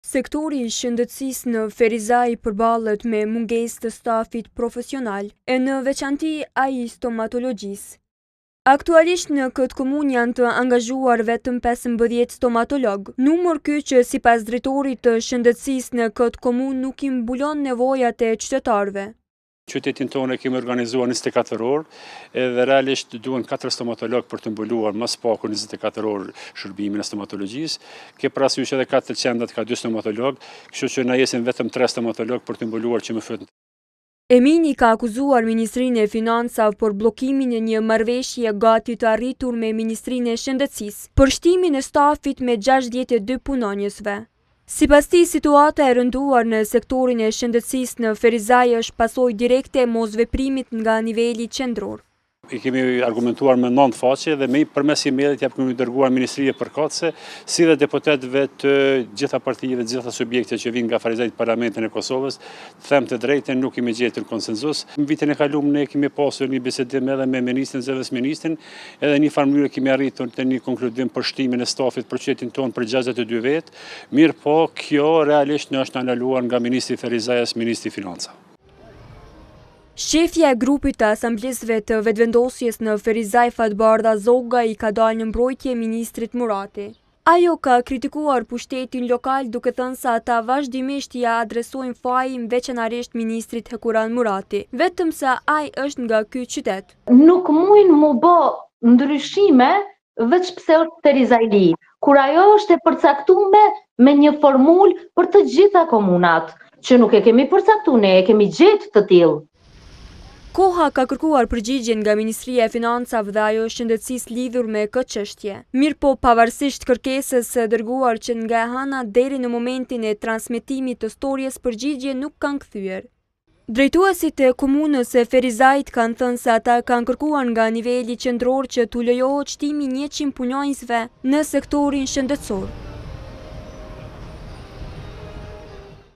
Sektori i shëndetësisë në Ferizaj përballet me mungesë të stafit profesional, e në veçanti ai i stomatologjisë. Aktualisht në këtë komunë janë të angazhuar vetëm 15 stomatolog, numër ky që sipas drejtorit të shëndetësisë në këtë komunë nuk i mbulon nevojat e qytetarëve. Qytetin tonë kemi organizuar 24 orë edhe realisht duhen 4 stomatolog për të mbuluar mas paku 24 orë shërbimin e stomatologjisë. Ke parasysh edhe 4 qendat ka 2 stomatolog, kështu që na jesin vetëm 3 stomatolog për të mbuluar që më fyt. Emini ka akuzuar Ministrinë e Financave për bllokimin e një marrëveshje gati të arritur me Ministrinë e Shëndetësisë për shtimin e stafit me 62 punonjësve. Sipas tij, situata e rënduar në sektorin e shëndetësisë në Ferizaj është pasojë direkte e mosveprimit nga niveli qendror. I kemi argumentuar me 9 faqe dhe përmes email-it kemi dërguar Ministrisë përkatëse, si dhe deputetëve të gjitha partijeve, të gjitha subjekte që vinë nga Ferizaj Parlamentin e Kosovës, them të drejtën nuk kemi gjetur konsenzus. Në vitin e kaluar ne kemi pasur një bisedim edhe me ministrin, zëvendësministrin, edhe një farë mënyrë kemi arritur të një konkludim për shtimin e stafit për qytetin tonë për 62 vet. Mirë po, kjo realisht në është ndaluar nga ministri i Ferizajës, ministri i Financave. Shefja e grupit të asamblesëve të vetëvendosjes në Ferizaj, Fatbardha Zoga, i ka dalë në mbrojtje ministrit Murati. Ajo ka kritikuar pushtetin lokal duke thënë se ata vazhdimisht ja adresojnë fajin veçanërisht ministrit Hekuran Murati, vetëm se ai është nga ky qytet. Nuk mujnë mu bë ndryshime veç pse është Ferizajli, kur ajo është e përcaktuar me një formulë për të gjitha komunat, që nuk e kemi përcaktuar, ne e kemi gjetë të tillë. Koha ka kërkuar përgjigjen nga Ministria e Financave dhe ajo shëndetësisë lidhur me këtë çështje. Mirë po, pavarësisht kërkesës së dërguar që nga Hana deri në momentin e transmetimit të storjes, përgjigje nuk kanë kthyer. Drejtuesit e komunës së Ferizajt kanë thënë se ata kanë kërkuar nga niveli qendror që t'u lejohet shtimi 100 punonjësve në sektorin shëndetësor.